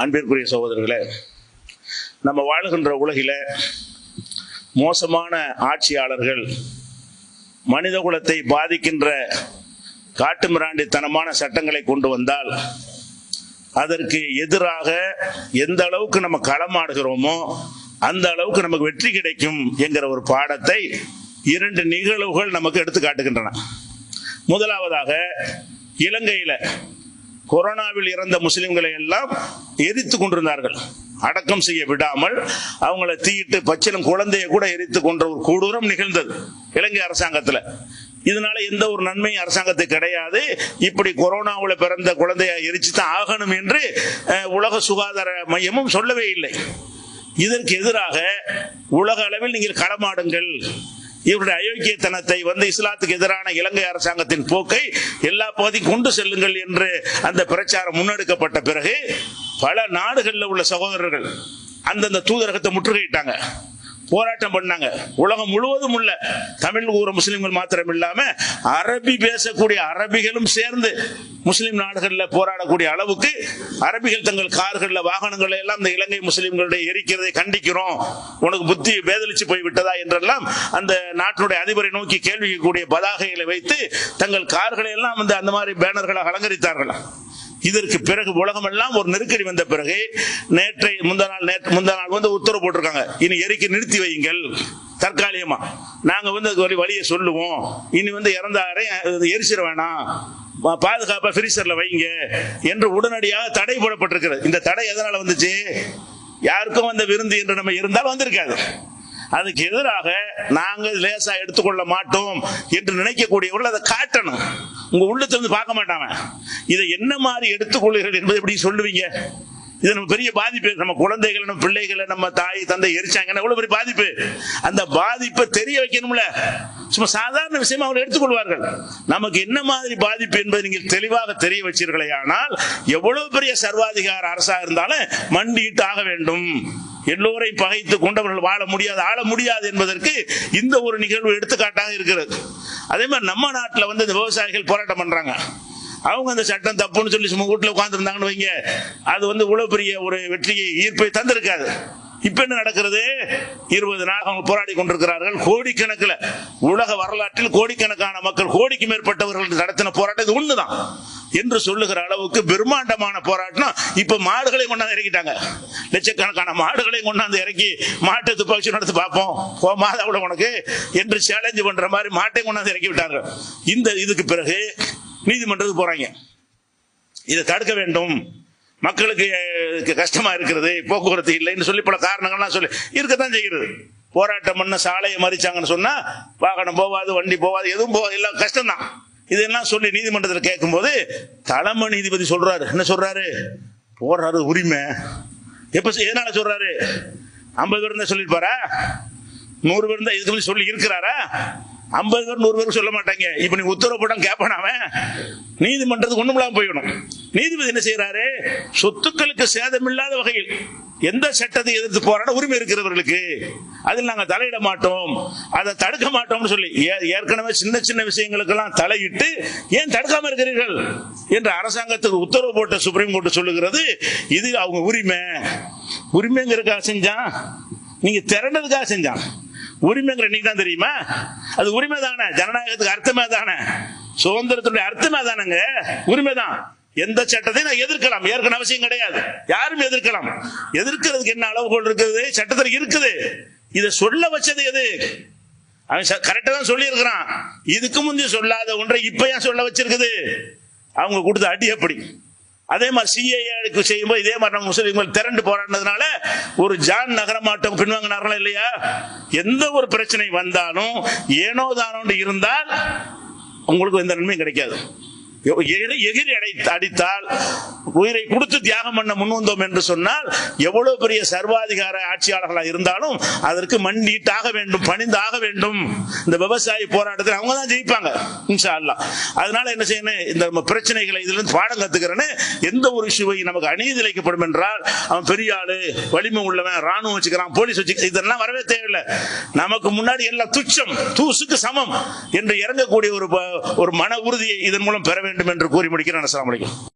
அன்பிற்குரிய சகோதரர்களே, நம்ம வாழ்கின்ற உலகில மோசமான ஆட்சியாளர்கள் மனித குலத்தை பாதிக்கின்ற காட்டுமிராண்டித்தனமான சட்டங்களை கொண்டு வந்தால் அதற்கு எதிராக எந்த அளவுக்கு நம்ம களமாடுகிறோமோ அந்த அளவுக்கு நமக்கு வெற்றி கிடைக்கும் என்கிற ஒரு பாடத்தை இரண்டு நிகழ்வுகள் நமக்கு எடுத்து காட்டுகின்றன. முதலாவதாக, இலங்கையில கொரோனாவில் இறந்த முஸ்லிம்களை எல்லாம் எரித்து கொண்டிருந்தார்கள். அடக்கம் செய்ய விடாமல் அவங்களை தீயிட்டு பச்சிலம் குழந்தையை கூட எரித்து கொன்ற ஒரு கொடூரம் நிகழ்ந்தது இலங்கை அரசாங்கத்தில். இதனால எந்த ஒரு நன்மையும் அரசாங்கத்துக்கு கிடையாது. இப்படி கொரோனாவில் பிறந்த குழந்தையை எரிச்சு தான் ஆகணும் என்று உலக சுகாதார மையமும் சொல்லவே இல்லை. இதற்கு எதிராக உலக அளவில் நீங்கள் களமாடுங்கள், இவருடைய அயோக்கியத்தனத்தை இஸ்லாத்துக்கு எதிரான இலங்கை அரசாங்கத்தின் போக்கை எல்லா பகுதியும் கொண்டு செல்லுங்கள் என்று அந்த பிரச்சாரம் முன்னெடுக்கப்பட்ட பிறகு பல நாடுகளில் உள்ள சகோதரர்கள் அந்தந்த தூதரகத்தை முற்றுகையிட்டாங்க, போராட்டம் பண்ணாங்க. உலகம் முழுவதும் உள்ள தமிழ் ஊர முஸ்லிம்கள் மாத்திரம் இல்லாம அரபி பேசக்கூடிய அரபிகளும் சேர்ந்து முஸ்லிம் நாடுகளில் போராடக்கூடிய அளவுக்கு அரபிகள் தங்கள் கார்களில் வாகனங்களை எல்லாம் இந்த இலங்கை முஸ்லிம்களுடைய எரிக்கிறதை கண்டிக்கிறோம், உனக்கு புத்தி பேதலிச்சு போய் விட்டதா என்றெல்லாம் அந்த நாட்டினுடைய அதிபரை நோக்கி கேள்வி கேட்கக்கூடிய பதாகைகளை வைத்து தங்கள் கார்களை எல்லாம் அந்த மாதிரி பேனர்களை அலங்கரித்தார்கள். இதற்கு பிறகு உலகம் எல்லாம் ஒரு நெருக்கடி வந்த பிறகு முந்தா நாள் உத்தரவு போட்டிருக்காங்க, இனி எரிக்க நிறுத்தி வையுங்கள், தற்காலிகமா நாங்க வழியை சொல்லுவோம், இனி இறந்தாரை எரிச்சிட வேணாம், பாதுகாப்பா ஃப்ரீசர்ல வைங்க என்று உடனடியாக தடை போடப்பட்டிருக்கிறது. இந்த தடை எதனால வந்துச்சு? யாருக்கும் அந்த விருந்து என்று நம்ம இருந்தால் வந்திருக்காது. அதுக்கு எதிராக நாங்கள் லேசா எடுத்துக்கொள்ள மாட்டோம் என்று நினைக்கக்கூடியவர்கள் அதை காட்டணும். உங்க உள்ளத்திலிருந்து பார்க்க மாட்டாங்க. இதை என்ன மாதிரி எடுத்துக்கொள்கிறீர்கள் என்பதை எப்படி சொல்லுவீங்க? இது நம்ம பெரிய பாதிப்பு. நம்ம குழந்தைகளை, நம்ம பிள்ளைகளை, நம்ம தாய் தந்தை எரிச்சாங்கன்னா எவ்வளவு பெரிய பாதிப்பு. அந்த பாதிப்பை தெரிய வைக்கணும்ல. சும்மா சாதாரண விஷயமா அவர்கள் எடுத்துக்கொள்வார்கள். நமக்கு என்ன மாதிரி பாதிப்பு என்பதை நீங்கள் தெளிவாக தெரிய வச்சீர்களே ஆனால் எவ்வளவு பெரிய சர்வாதிகார அரசாக இருந்தாலும் மண்டியிட்டு ஆக வேண்டும். எல்லோரையும் பகைத்து கொண்டவர்கள் வாழ முடியாது, ஆள முடியாது என்பதற்கு இந்த ஒரு நிகழ்வு எடுத்துக்காட்டாக இருக்கிறது. அதே மாதிரி நம்ம நாட்டில் இந்த விவசாயிகள் போராட்டம் பண்றாங்க. அவங்க அந்த சட்டம் தப்புன்னு சொல்லி சும்மா வீட்டில் உட்கார்ந்து இருந்தாங்கன்னு வைங்க, அது இவ்வளவு பெரிய ஒரு வெற்றியை ஈர்ப்பை தந்திருக்காது. இப்ப என்ன நடக்கிறது? 20 நாள் அவங்க போராடி கொண்டிருக்கிறார்கள். கோடிக்கணக்கில், உலக வரலாற்றில் கோடிக்கணக்கான மக்கள், கோடிக்கு மேற்பட்டவர்கள் நடத்தின போராட்டம் இது ஒண்ணுதான் என்று சொல்லுகிற அளவுக்கு பிரம்மாண்டமான போராட்டம். இப்ப மாடுகளை கொண்டாந்து இறக்கிட்டாங்க, லட்சக்கணக்கான மாடுகளை கொண்டாந்து இறக்கி மாட்டை துப்பாக்கி நடத்தி பார்ப்போம் மாதாவோட உனக்கு என்று சேலஞ்சு பண்ற மாதிரி மாட்டை கொண்டாந்து இறக்கி விட்டாங்க. இதுக்கு பிறகு நீதிமன்றத்துக்கு போறாங்க. இதை தடுக்க வேண்டும், மக்களுக்கு கஷ்டமா இருக்கிறது, போக்குவரத்து இல்லைன்னு சொல்லி பல காரணங்கள்லாம் சொல்லி இருக்கத்தான் செய்கிறது. போராட்டம் பண்ண சாலையை மறிச்சாங்கன்னு சொன்னா வாகனம் போவாது, வண்டி போவாது, எதுவும் போவாது, எல்லாம் கஷ்டம்தான். இதெல்லாம் சொல்லி நீதிமன்றத்தில் கேட்கும் போது தலைமை நீதிபதி சொல்றாரு, என்ன சொல்றாரு? போடுறாரு உரிமை. எதனால சொல்றாரு? 50 பேர் இருந்தா சொல்லிருப்பாரா? 100 பேர் இருந்தா இதுக்கு சொல்லி இருக்கிறாரா? 50 பேர் 100 பேருக்கு சொல்ல மாட்டாங்க. இப்ப நீ உத்தரவு போட்டான் கேட்பானாவ நீதிமன்றத்துக்கு ஒண்ணுமில்லாம போயிடணும். நீதிபதி என்ன செய்யறாரு? சொத்துக்களுக்கு சேதமில்லாத வகையில் எந்த சட்டத்தை எதிர்த்து போராட உரிமை இருக்கிறவர்களுக்கு அதில் நாங்கள் தலையிட மாட்டோம், அதை தடுக்க மாட்டோம்னு சொல்லி ஏற்கனவே சின்ன சின்ன விஷயங்களுக்கெல்லாம் தலையிட்டு ஏன் தடுக்காம இருக்கிறீர்கள் என்று அரசாங்கத்துக்கு உத்தரவு போட்ட சுப்ரீம் கோர்ட் சொல்லுகிறது. இது அவங்க உரிமைங்கிறதுக்காக செஞ்சான், நீங்க திரண்டதுக்காக செஞ்சான். உரிமைங்கிற நீங்க தான் தெரியுமா? அது உரிமை தானே, ஜனநாயகத்துக்கு அர்த்தமே தானே, சுதந்திரத்துடைய அர்த்தமே தானங்க, உரிமைதான். எந்த சட்டத்தையும் நான் எதிர்க்கலாம், ஏற்கனவே அவசியம் கிடையாது, யாரும் எதிர்க்கலாம். எதிர்க்கிறதுக்கு என்ன அளவுகோல் இருக்குது? சட்டத்தில் இருக்குது. இதை சொல்ல வச்சது எது? அவன் கரெக்டா தான் சொல்லி இருக்கிறான். இதுக்கு முந்தைய சொல்லாத ஒன்றை இப்ப ஏன் சொல்ல வச்சிருக்குது? அவங்க கொடுத்த அடி அப்படி. அதே மாதிரி சிஏஏ செய்யும்போது இதே மாதிரி நம்ம முஸ்லிம்கள் திரண்டு போராடினதுனால ஒரு ஜான் நகரமாட்டம் பின்வாங்கினார்களா இல்லையா? எந்த ஒரு பிரச்சனை வந்தாலும் ஏனோ தானோன்னு இருந்தால் உங்களுக்கு எந்த நன்மையும் கிடைக்காது. எகிரி அடித்தால் உயிரை கொடுத்து தியாகம் பண்ண முன்வந்தோம் என்று சொன்னால் எவ்வளவு பெரிய சர்வாதிகார ஆட்சியாளர்களாக இருந்தாலும் அதற்கு மண்டிட்டாக வேண்டும், பணிந்தாக வேண்டும். இந்த விவசாய போராட்டத்தில் அவங்க தான் ஜெயிப்பாங்க இன்ஷா அல்லாஹ். அதனால என்ன செய்யணும்? இந்த பிரச்சனைகளை இதுல இருந்து பாடம் கத்துக்கிறேன்னு எந்த ஒரு இஷ்யூவை நமக்கு அநீதி இழைக்கப்படும் என்றால் அவன் பெரிய ஆளு, வலிமை உள்ளவன், ராணுவம் வச்சுக்கிறான், போலீஸ் வச்சுக்கிறான், இதெல்லாம் வரவே தேவையில்லை. நமக்கு முன்னாடி எல்லாம் துச்சம், தூசுக்கு சமம் என்று இறங்கக்கூடிய ஒரு மன உறுதியை இதன் மூலம் பெற வேண்டும் என்று கூறி முடிக்கிறேன். அஸ்ஸலாமு அலைக்கும்.